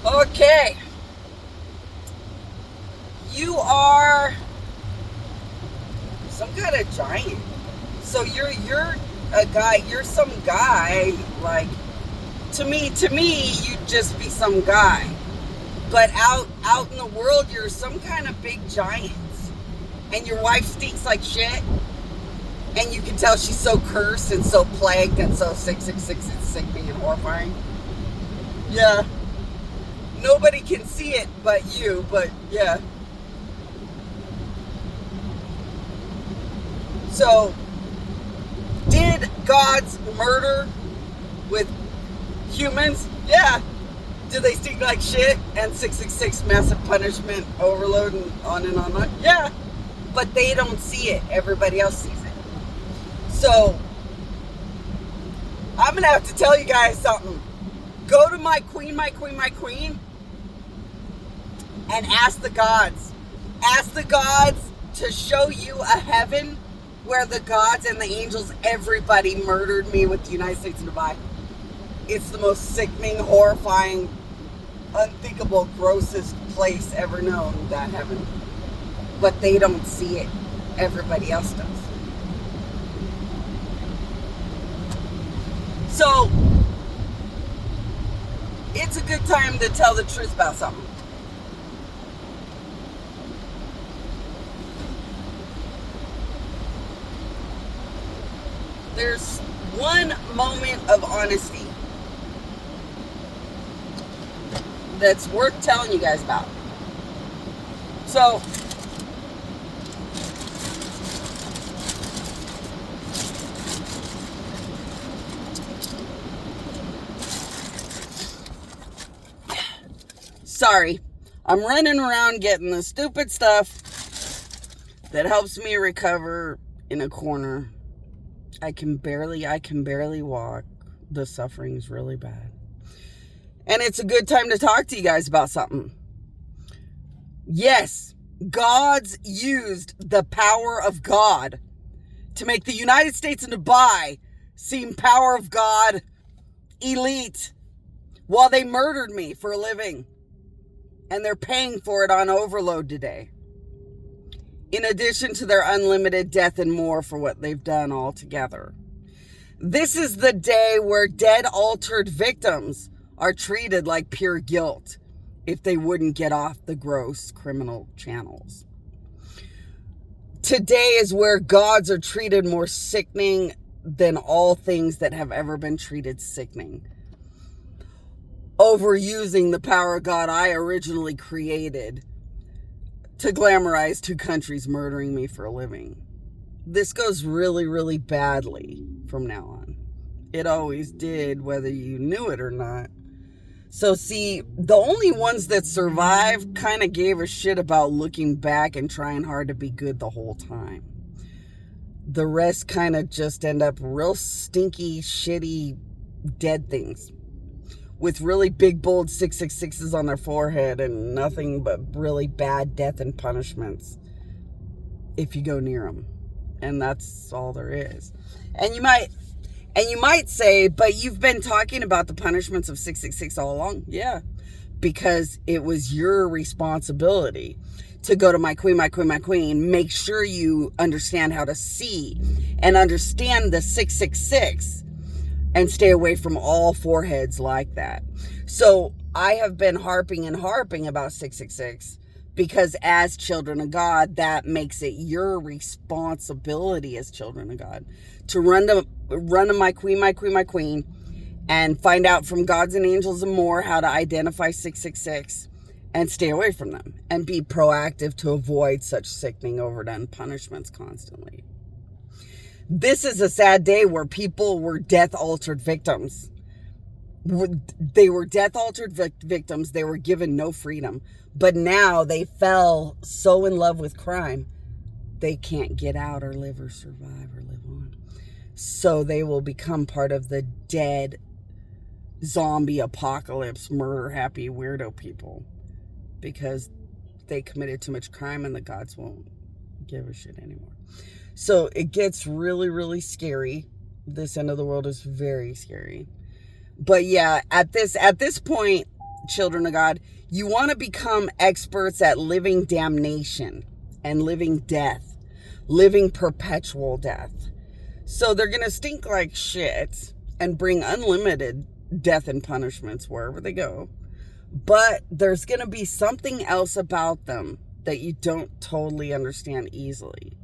Okay. You are some kind of giant. So you're a guy, you're some guy, like to me you'd just be some guy. But out in the world you're some kind of big giant. And your wife stinks like shit. And you can tell she's so cursed and so plagued and so 666 is sickening and horrifying. Yeah. Nobody can see it but you, but yeah. So, did gods murder with humans? Yeah. Do they stink like shit? And 666 massive punishment overload and on and on? Yeah. But they don't see it. Everybody else sees it. So, I'm going to have to tell you guys something. Go to my queen, and ask the gods. Ask the gods to show you a heaven where the gods and the angels, everybody murdered me with the United States and Dubai. It's the most sickening, horrifying, unthinkable, grossest place ever known, that heaven. But they don't see it. Everybody else does. So, it's a good time to tell the truth about something. There's one moment of honesty that's worth telling you guys about. So, sorry, I'm running around getting the stupid stuff that helps me recover in a corner. I can barely walk. The suffering's really bad. And it's a good time to talk to you guys about something. Yes, gods used the power of God to make the United States and Dubai seem power of God elite while they murdered me for a living. And they're paying for it on overload today. In addition to their unlimited death and more for what they've done altogether. This is the day where dead, altered victims are treated like pure guilt if they wouldn't get off the gross criminal channels. Today is where gods are treated more sickening than all things that have ever been treated sickening. Overusing the power of God I originally created to glamorize two countries murdering me for a living. This goes really, really badly from now on. It always did, whether you knew it or not. So see, the only ones that survived kind of gave a shit about looking back and trying hard to be good the whole time. The rest kind of just end up real stinky, shitty, dead things. With really big, bold 666s on their forehead and nothing but really bad death and punishments if you go near them. And that's all there is. And you might say, but you've been talking about the punishments of 666 all along. Yeah, because it was your responsibility to go to my queen, make sure you understand how to see and understand the 666. And stay away from all foreheads like that. So I have been harping about 666 because as children of God, that makes it your responsibility as children of God to run to my queen, and find out from gods and angels and more how to identify 666 and stay away from them and be proactive to avoid such sickening, overdone punishments constantly. This is a sad day where people were death-altered victims. They were death-altered victims. They were given no freedom. But now they fell so in love with crime, they can't get out or live or survive or live on. So they will become part of the dead, zombie apocalypse, murder-happy weirdo people. Because they committed too much crime and the gods won't give a shit anymore. So it gets really, really scary. This end of the world is very scary. But yeah, at this point, children of God, you want to become experts at living damnation and living death, living perpetual death. So they're going to stink like shit and bring unlimited death and punishments wherever they go. But there's going to be something else about them that you don't totally understand easily.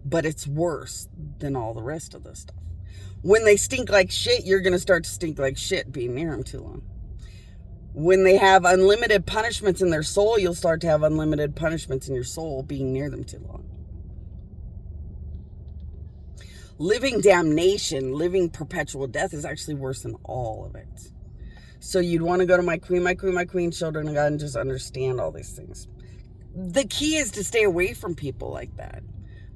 But it's worse than all the rest of this stuff. When they stink like shit, you're going to start to stink like shit being near them too long. When they have unlimited punishments in their soul, you'll start to have unlimited punishments in your soul being near them too long. Living damnation, living perpetual death is actually worse than all of it. So you'd want to go to my queen, children of God, and just understand all these things. The key is to stay away from people like that.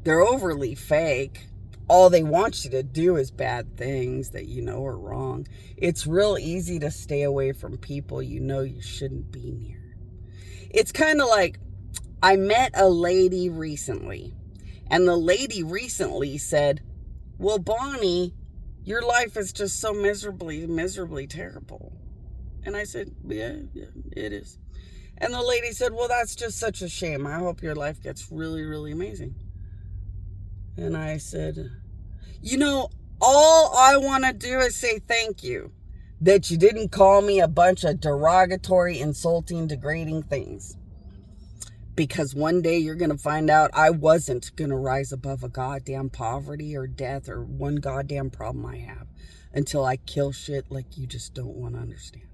They're overly fake. All they want you to do is bad things that you know are wrong. It's real easy to stay away from people you know you shouldn't be near. It's kind of like, I met a lady recently, and the lady recently said, well, Bonnie, your life is just so miserably terrible. And I said, yeah, it is. And the lady said, well, that's just such a shame. I hope your life gets really amazing. And I said, you know, all I want to do is say thank you that you didn't call me a bunch of derogatory, insulting, degrading things. Because one day you're going to find out I wasn't going to rise above a goddamn poverty or death or one goddamn problem I have until I kill shit like you just don't want to understand.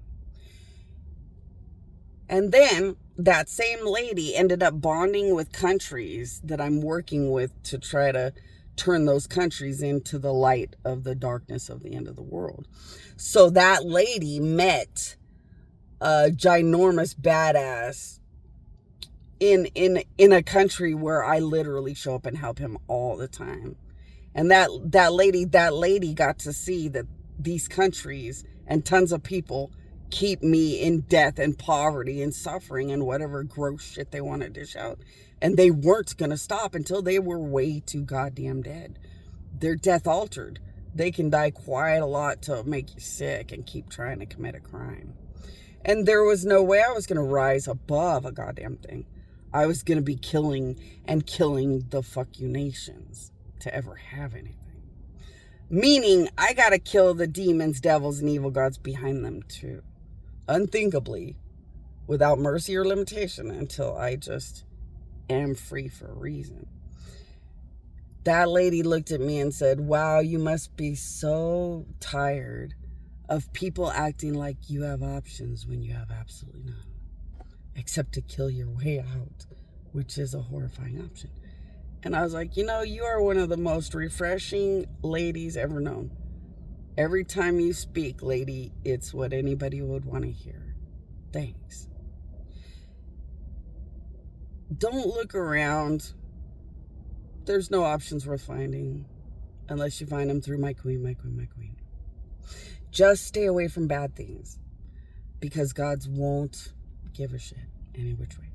And then that same lady ended up bonding with countries that I'm working with to try to turn those countries into the light of the darkness of the end of the world. So that lady met a ginormous badass in a country where I literally show up and help him all the time. And that lady got to see that these countries and tons of people keep me in death and poverty and suffering and whatever gross shit they want to dish out. And they weren't going to stop until they were way too goddamn dead. They're death altered. They can die quite a lot to make you sick and keep trying to commit a crime. And there was no way I was going to rise above a goddamn thing. I was going to be killing the fuck you nations to ever have anything. Meaning, I got to kill the demons, devils, and evil gods behind them too. Unthinkably, without mercy or limitation, until I just am free for a reason. That lady looked at me and said, wow, you must be so tired of people acting like you have options when you have absolutely none. Except to kill your way out, which is a horrifying option. And I was like, you know, you are one of the most refreshing ladies ever known. Every time you speak, lady, it's what anybody would want to hear. Thanks. Don't look around. There's no options worth finding unless you find them through my queen. Just stay away from bad things because gods won't give a shit any which way.